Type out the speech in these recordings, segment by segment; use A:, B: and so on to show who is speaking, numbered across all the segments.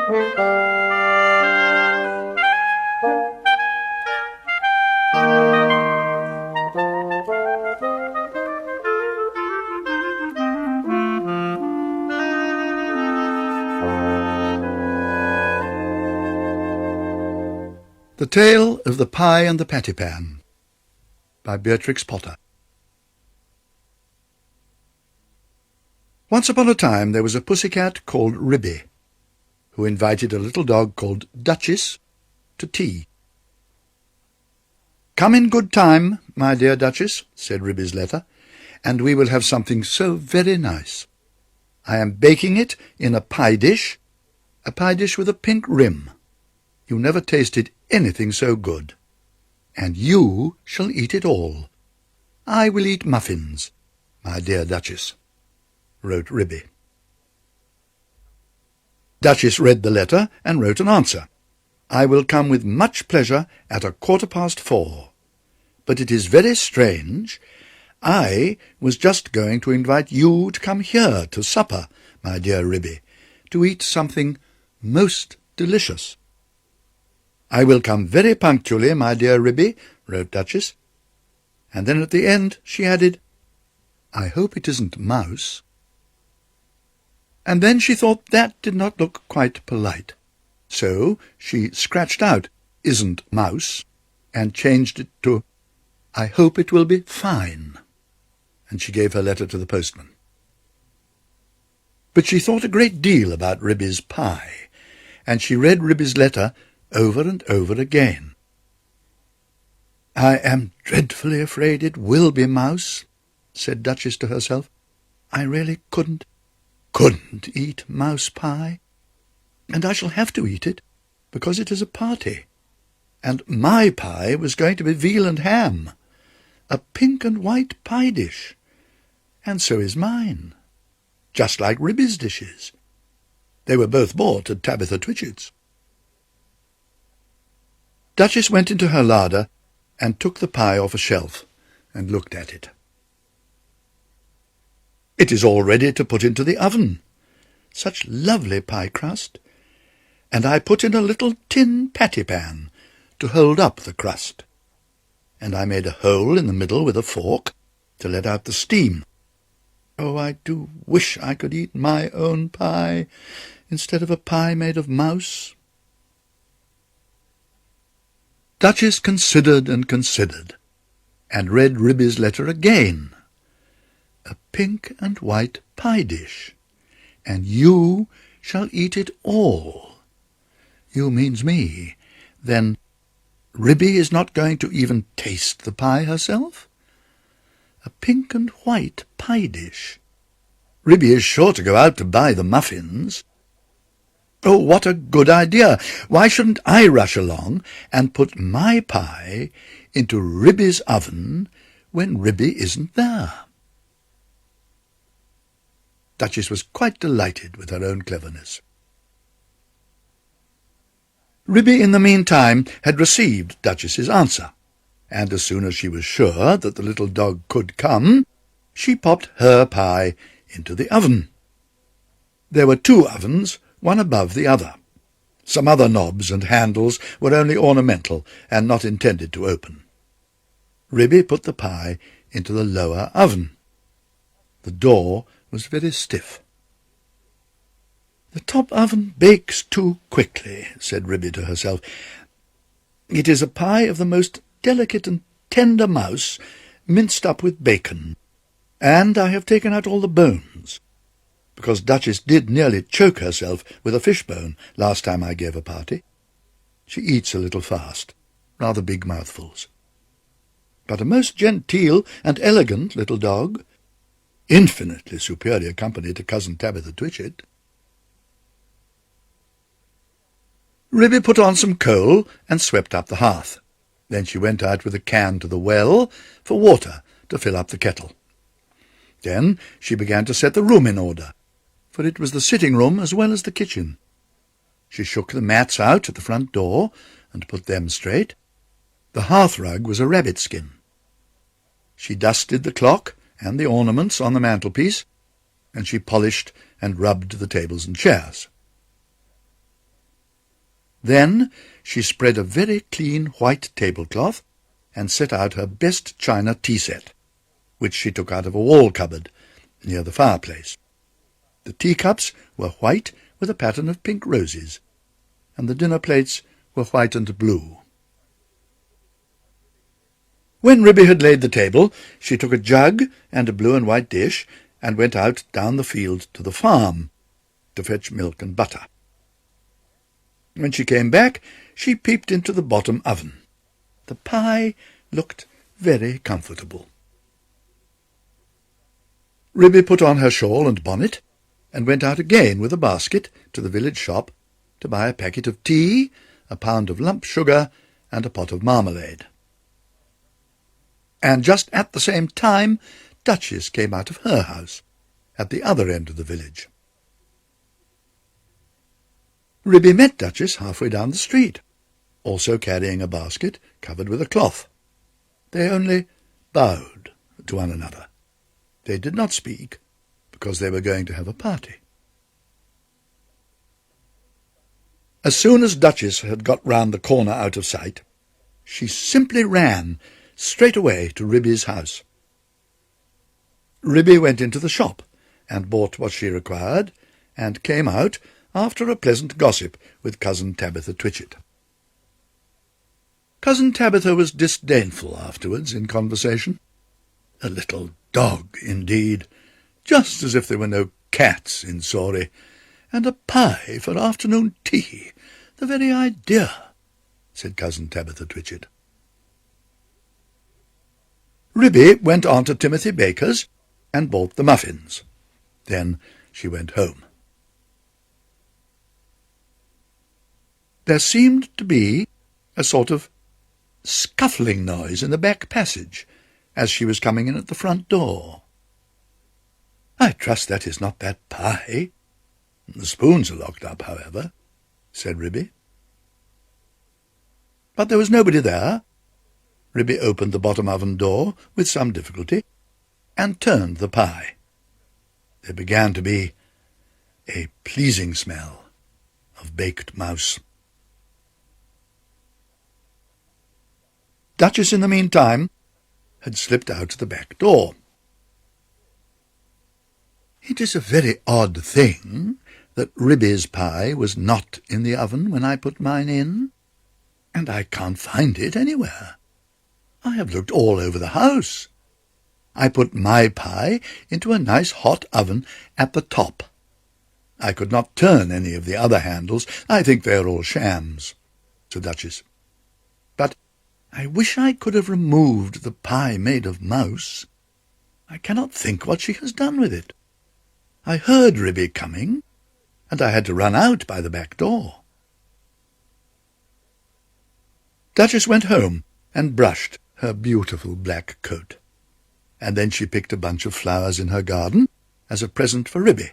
A: The Tale of the Pie and the Patty Pan by Beatrix Potter. Once upon a time there was a pussycat called Ribby, who invited a little dog called Duchess to tea. "Come in good time, my dear Duchess," said Ribby's letter, "and we will have something so very nice. I am baking it in a pie dish with a pink rim. You never tasted anything so good. And you shall eat it all. I will eat muffins, my dear Duchess," wrote Ribby. Duchess read the letter and wrote an answer. "I will come with much pleasure at 4:15. But it is very strange. I was just going to invite you to come here to supper, my dear Ribby, to eat something most delicious." "I will come very punctually, my dear Ribby," wrote Duchess. And then at the end she added, "I hope it isn't mouse." And then she thought that did not look quite polite. So she scratched out "isn't mouse" and changed it to "I hope it will be fine." And she gave her letter to the postman. But she thought a great deal about Ribby's pie, and she read Ribby's letter over and over again. "I am dreadfully afraid it will be mouse," said Duchess to herself. "I really couldn't eat mouse pie, and I shall have to eat it, because it is a party, and my pie was going to be veal and ham, a pink and white pie dish, and so is mine, just like Ribby's dishes. They were both bought at Tabitha Twitchit's." Duchess went into her larder and took the pie off a shelf and looked at it. "It is all ready to put into the oven. Such lovely pie crust. And I put in a little tin patty pan to hold up the crust. And I made a hole in the middle with a fork to let out the steam. Oh, I do wish I could eat my own pie instead of a pie made of mouse." Duchess considered and considered, and read Ribby's letter again. "A pink and white pie dish, and you shall eat it all." You means me. Then Ribby is not going to even taste the pie herself? A pink and white pie dish. Ribby is sure to go out to buy the muffins. Oh, what a good idea! Why shouldn't I rush along and put my pie into Ribby's oven when Ribby isn't there? Duchess was quite delighted with her own cleverness. Ribby, in the meantime, had received Duchess's answer, and as soon as she was sure that the little dog could come, she popped her pie into the oven. There were 2 ovens, one above the other. Some other knobs and handles were only ornamental and not intended to open. Ribby put the pie into the lower oven. The door was very stiff. "The top oven bakes too quickly," said Ribby to herself. "It is a pie of the most delicate and tender mouse, minced up with bacon, and I have taken out all the bones, because Duchess did nearly choke herself with a fishbone last time I gave a party. She eats a little fast, rather big mouthfuls. But a most genteel and elegant little dog, infinitely superior company to Cousin Tabitha Twitchit." Ribby put on some coal and swept up the hearth. Then she went out with a can to the well for water to fill up the kettle. Then she began to set the room in order, for it was the sitting-room as well as the kitchen. She shook the mats out at the front door and put them straight. The hearth-rug was a rabbit-skin. She dusted the clock and the ornaments on the mantelpiece, and she polished and rubbed the tables and chairs. Then she spread a very clean white tablecloth and set out her best china tea set, which she took out of a wall cupboard near the fireplace. The teacups were white with a pattern of pink roses, and the dinner plates were white and blue. When Ribby had laid the table, she took a jug and a blue and white dish and went out down the field to the farm to fetch milk and butter. When she came back, she peeped into the bottom oven. The pie looked very comfortable. Ribby put on her shawl and bonnet and went out again with a basket to the village shop to buy a packet of tea, a pound of lump sugar, and a pot of marmalade. And just at the same time, Duchess came out of her house, at the other end of the village. Ribby met Duchess halfway down the street, also carrying a basket covered with a cloth. They only bowed to one another. They did not speak, because they were going to have a party. As soon as Duchess had got round the corner out of sight, she simply ran straight away to Ribby's house. Ribby went into the shop and bought what she required, and came out after a pleasant gossip with Cousin Tabitha Twitchit. Cousin Tabitha was disdainful afterwards in conversation. A little dog, indeed, just as if there were no cats in Sorry, and a pie for afternoon tea, the very idea, said Cousin Tabitha Twitchit. Ribby went on to Timothy Baker's and bought the muffins. Then she went home. There seemed to be a sort of scuffling noise in the back passage as she was coming in at the front door. "I trust that is not that pie. The spoons are locked up, however," said Ribby. But there was nobody there. Ribby opened the bottom oven door with some difficulty and turned the pie. There began to be a pleasing smell of baked mouse. Duchess, in the meantime, had slipped out the back door. It is a very odd thing that Ribby's pie was not in the oven when I put mine in, and I can't find it anywhere. I have looked all over the house. I put my pie into a nice hot oven at the top. I could not turn any of the other handles. I think they are all shams, said Duchess. But I wish I could have removed the pie made of mouse. I cannot think what she has done with it. I heard Ribby coming, and I had to run out by the back door. Duchess went home and brushed her beautiful black coat, and then she picked a bunch of flowers in her garden as a present for Ribby,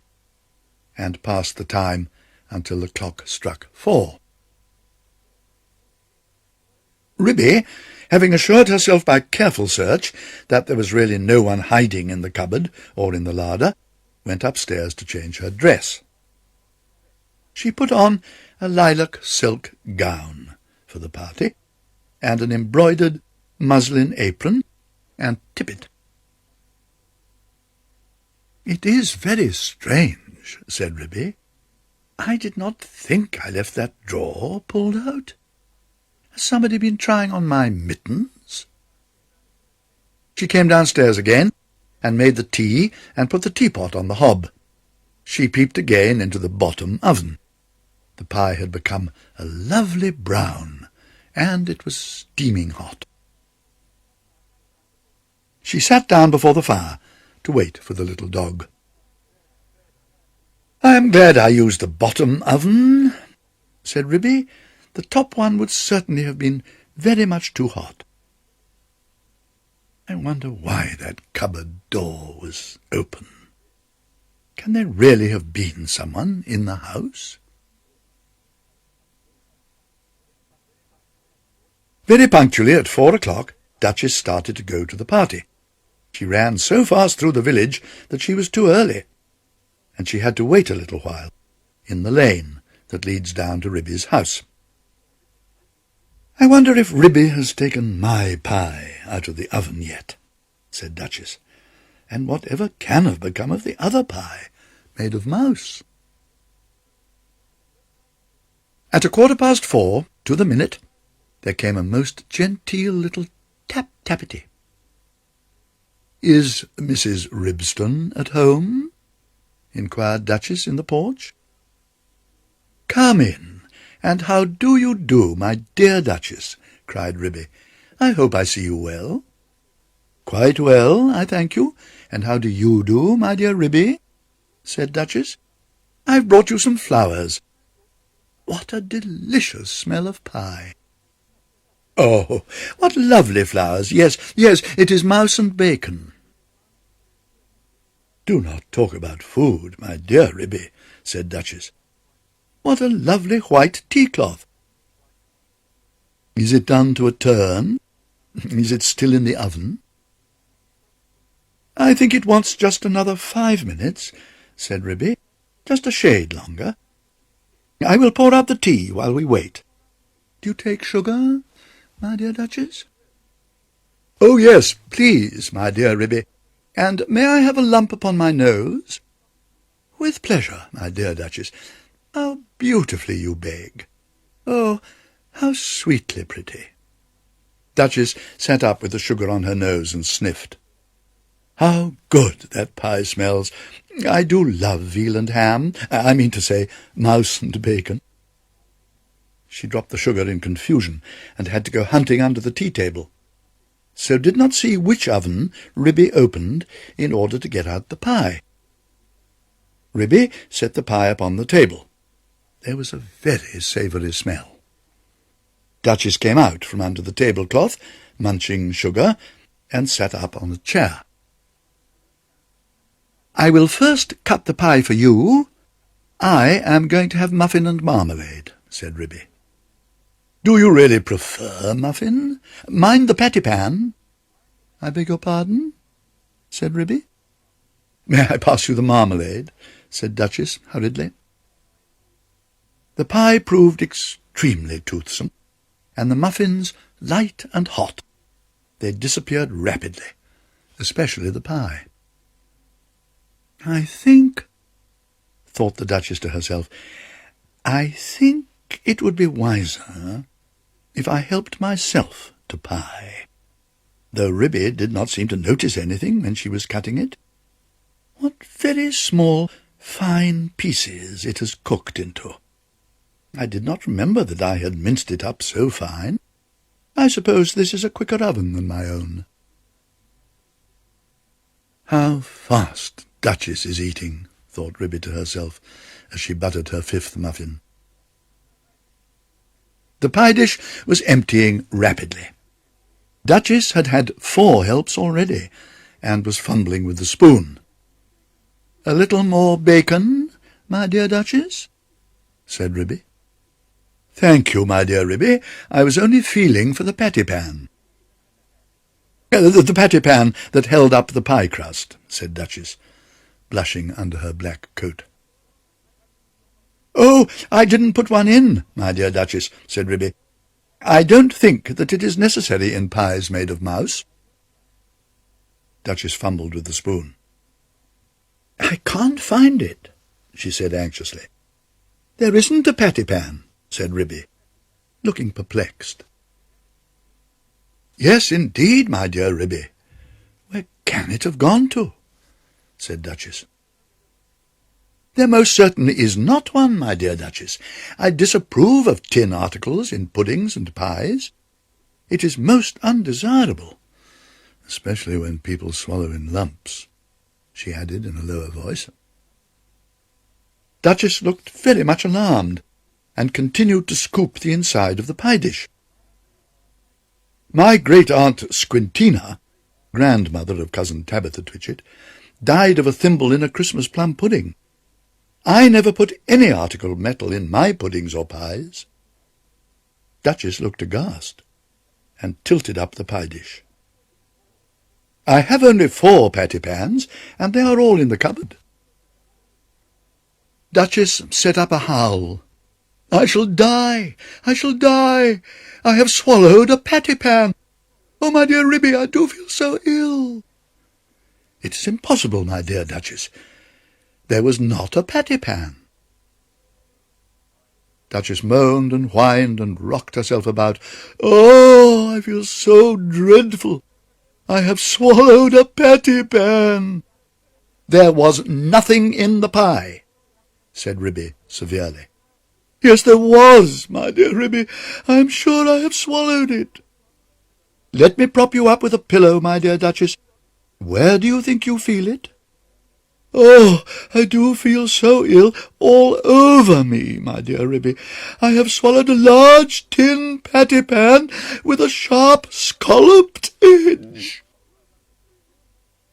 A: and passed the time until the clock struck 4. Ribby, having assured herself by careful search that there was really no one hiding in the cupboard or in the larder, went upstairs to change her dress. She put on a lilac silk gown for the party, and an embroidered muslin apron and tippet. "It is very strange," said Ribby. "I did not think I left that drawer pulled out. Has somebody been trying on my mittens?" She came downstairs again, and made the tea, and put the teapot on the hob. She peeped again into the bottom oven. The pie had become a lovely brown, and it was steaming hot. She sat down before the fire to wait for the little dog. "I am glad I used the bottom oven," said Ribby. "The top one would certainly have been very much too hot. I wonder why that cupboard door was open. Can there really have been someone in the house?" Very punctually at 4 o'clock, Duchess started to go to the party. She ran so fast through the village that she was too early, and she had to wait a little while in the lane that leads down to Ribby's house. "I wonder if Ribby has taken my pie out of the oven yet," said Duchess. "And whatever can have become of the other pie, made of mouse?" At 4:15, to the minute, there came a most genteel little tap-tappity. "Is Mrs. Ribston at home?" inquired Duchess in the porch. "Come in, and how do you do, my dear Duchess?" cried Ribby. "I hope I see you well." "Quite well, I thank you. And how do you do, my dear Ribby?" said Duchess. "I've brought you some flowers. What a delicious smell of pie!" "Oh, what lovely flowers! Yes, it is mouse and bacon." "Do not talk about food, my dear Ribby," said Duchess. "What a lovely white tea-cloth! Is it done to a turn? Is it still in the oven?" "I think it wants just another 5 minutes," said Ribby. "Just a shade longer. I will pour out the tea while we wait. Do you take sugar, my dear Duchess?" "Oh, yes, please, my dear Ribby. And may I have a lump upon my nose?" "With pleasure, my dear Duchess. How beautifully you bake! Oh, how sweetly pretty!" Duchess sat up with the sugar on her nose and sniffed. "How good that pie smells! I do love veal and ham. I mean to say, mouse and bacon." She dropped the sugar in confusion, and had to go hunting under the tea-table, so did not see which oven Ribby opened in order to get out the pie. Ribby set the pie upon the table. There was a very savoury smell. Duchess came out from under the tablecloth, munching sugar, and sat up on a chair. "I will first cut the pie for you. I am going to have muffin and marmalade," said Ribby. "Do you really prefer muffin? Mind the patty-pan." "I beg your pardon?" said Ribby. "May I pass you the marmalade?" said Duchess hurriedly. The pie proved extremely toothsome, and the muffins light and hot. They disappeared rapidly, especially the pie. "I think," thought the Duchess to herself, "I think it would be wiser if I helped myself to pie," though Ribby did not seem to notice anything when she was cutting it. "What very small, fine pieces it has cooked into. I did not remember that I had minced it up so fine. I suppose this is a quicker oven than my own." "How fast Duchess is eating," thought Ribby to herself, as she buttered her 5th muffin. The pie dish was emptying rapidly. Duchess had had 4 helps already, and was fumbling with the spoon. "A little more bacon, my dear Duchess?" said Ribby. "Thank you, my dear Ribby. I was only feeling for the patty-pan." The patty-pan that held up the pie crust," said Duchess, blushing under her black coat. "Oh, I didn't put one in, my dear Duchess," said Ribby. "I don't think that it is necessary in pies made of mouse." Duchess fumbled with the spoon. "I can't find it," she said anxiously. "There isn't a patty-pan," said Ribby, looking perplexed. "Yes, indeed, my dear Ribby. Where can it have gone to?" said Duchess. "There most certainly is not one, my dear Duchess. I disapprove of tin articles in puddings and pies. It is most undesirable, especially when people swallow in lumps," she added in a lower voice. Duchess looked very much alarmed, and continued to scoop the inside of the pie dish. "My great-aunt Squintina, grandmother of cousin Tabitha Twitchit, died of a thimble in a Christmas plum pudding. I never put any article of metal in my puddings or pies." Duchess looked aghast, and tilted up the pie dish. "I have only 4 patty-pans, and they are all in the cupboard." Duchess set up a howl, I shall die! I shall die! I have swallowed a patty-pan! Oh, my dear Ribby, I do feel so ill!" "It is impossible, my dear Duchess. There was not a patty-pan." Duchess moaned and whined and rocked herself about. "Oh, I feel so dreadful! I have swallowed a patty-pan!" "There was nothing in the pie," said Ribby severely. "Yes, there was, my dear Ribby. I am sure I have swallowed it." "Let me prop you up with a pillow, my dear Duchess. Where do you think you feel it?" "Oh, I do feel so ill all over me, my dear Ribby. I have swallowed a large tin patty-pan with a sharp scalloped edge."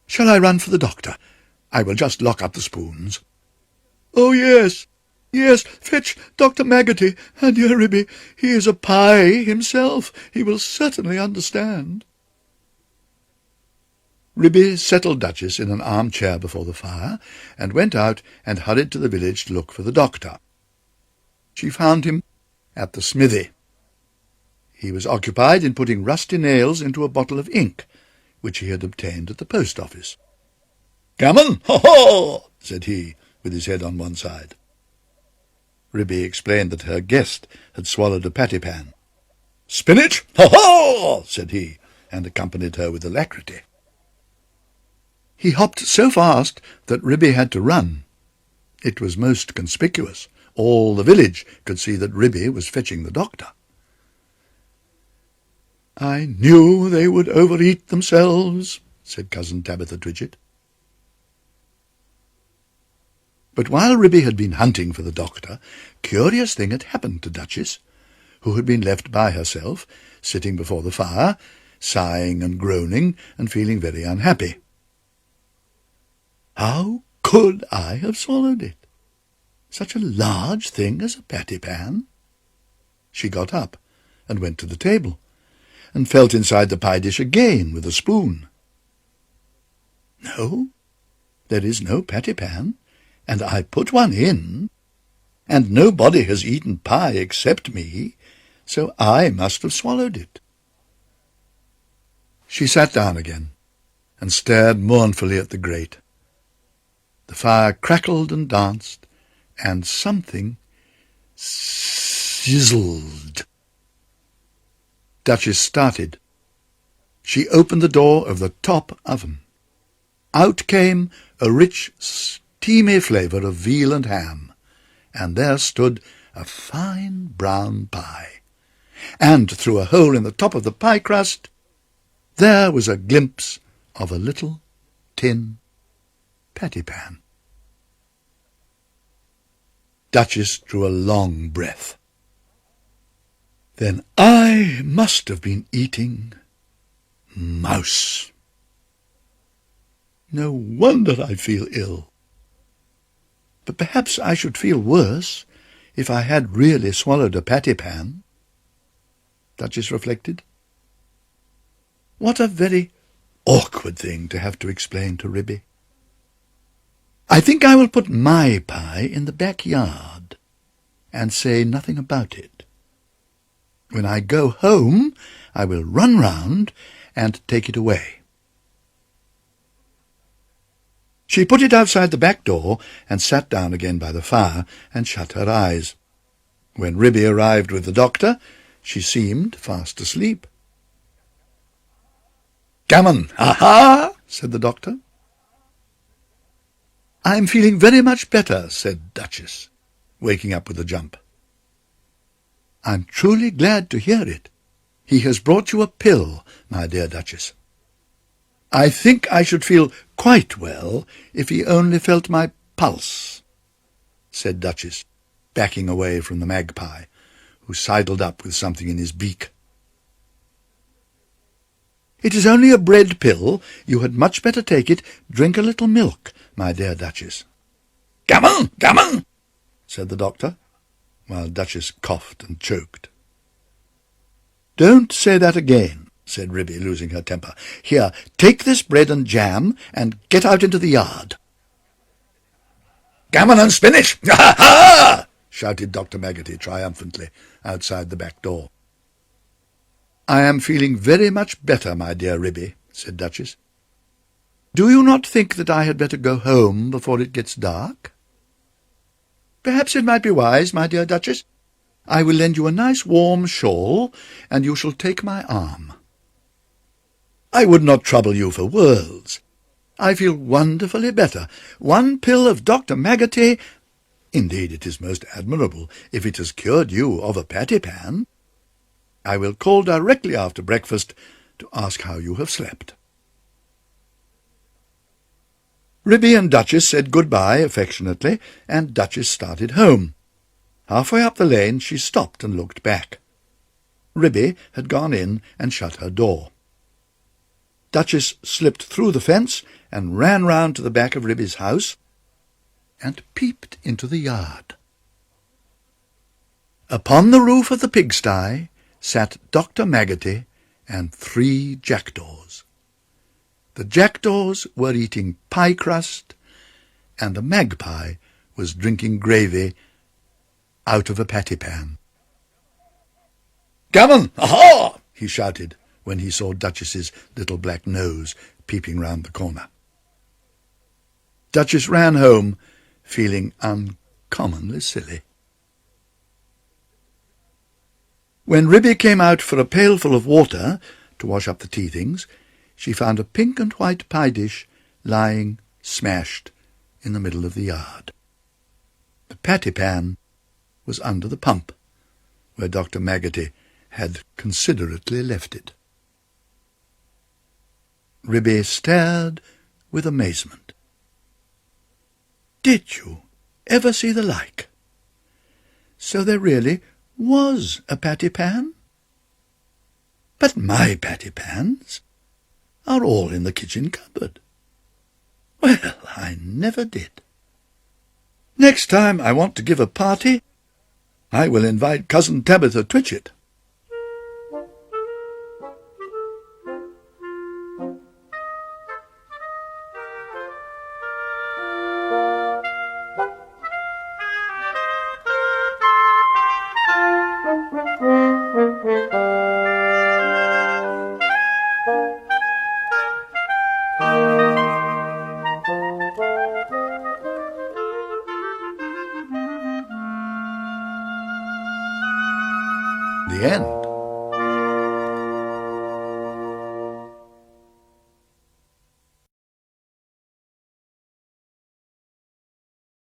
A: "Shall I run for the doctor? I will just lock up the spoons." "Oh, yes, yes, fetch Dr. Maggotty, my dear Ribby. He is a pie himself. He will certainly understand." Ribby settled Duchess in an armchair before the fire, and went out and hurried to the village to look for the doctor. She found him at the smithy. He was occupied in putting rusty nails into a bottle of ink, which he had obtained at the post office. "Gammon, ho-ho!" said he, with his head on one side. Ribby explained that her guest had swallowed a patty-pan. "Spinach, ho-ho!" said he, and accompanied her with alacrity. He hopped so fast that Ribby had to run. It was most conspicuous. All the village could see that Ribby was fetching the doctor. "I knew they would overeat themselves," said Cousin Tabitha Twitchit. But while Ribby had been hunting for the doctor, a curious thing had happened to Duchess, who had been left by herself, sitting before the fire, sighing and groaning, and feeling very unhappy. How could I have swallowed it? Such a large thing as a patty-pan? She got up and went to the table, and felt inside the pie dish again with a spoon. No, there is no patty-pan, and I put one in, and nobody has eaten pie except me, so I must have swallowed it. She sat down again, and stared mournfully at the grate. The fire crackled and danced, and something sizzled. Duchess started. She opened the door of the top oven. Out came a rich, steamy flavour of veal and ham, and there stood a fine brown pie. And through a hole in the top of the pie crust, there was a glimpse of a little tin patty-pan. Duchess drew a long breath. Then I must have been eating mouse. No wonder I feel ill. But perhaps I should feel worse if I had really swallowed a patty-pan, Duchess reflected. What a very awkward thing to have to explain to Ribby. I think I will put my pie in the backyard and say nothing about it. When I go home, I will run round and take it away. She put it outside the back door and sat down again by the fire and shut her eyes. When Ribby arrived with the doctor, she seemed fast asleep. "Gammon, ha-ha!" said the doctor. "I am feeling very much better," said Duchess, waking up with a jump. "I'm truly glad to hear it. He has brought you a pill, my dear Duchess. I think I should feel quite well if he only felt my pulse," said Duchess, backing away from the magpie, who sidled up with something in his beak. "It is only a bread pill. You had much better take it. Drink a little milk, my dear Duchess." "Gammon, gammon," said the doctor, while Duchess coughed and choked. "Don't say that again," said Ribby, losing her temper. "Here, take this bread and jam, and get out into the yard." "Gammon and spinach! Ha-ha!" shouted Dr. Maggotty triumphantly outside the back door. "I am feeling very much better, my dear Ribby," said Duchess. "Do you not think that I had better go home before it gets dark?" "Perhaps it might be wise, my dear Duchess. I will lend you a nice warm shawl, and you shall take my arm." "I would not trouble you for worlds. I feel wonderfully better. One pill of Dr. Maggotty— Indeed, it is most admirable if it has cured you of a patty-pan. I will call directly after breakfast to ask how you have slept." Ribby and Duchess said good-bye affectionately, and Duchess started home. Halfway up the lane she stopped and looked back. Ribby had gone in and shut her door. Duchess slipped through the fence and ran round to the back of Ribby's house and peeped into the yard. Upon the roof of the pigsty sat Dr. Maggotty and 3 jackdaws. The jackdaws were eating pie crust, and the magpie was drinking gravy out of a patty-pan. "Gammon! Aha!" he shouted when he saw Duchess's little black nose peeping round the corner. Duchess ran home, feeling uncommonly silly. When Ribby came out for a pailful of water to wash up the tea things, she found a pink and white pie dish lying smashed in the middle of the yard. The patty-pan was under the pump, where Dr. Maggotty had considerately left it. Ribby stared with amazement. Did you ever see the like? So there really was a patty-pan? But my patty-pans are all in the kitchen cupboard. Well, I never did. Next time I want to give a party, I will invite Cousin Tabitha Twitchit. The end.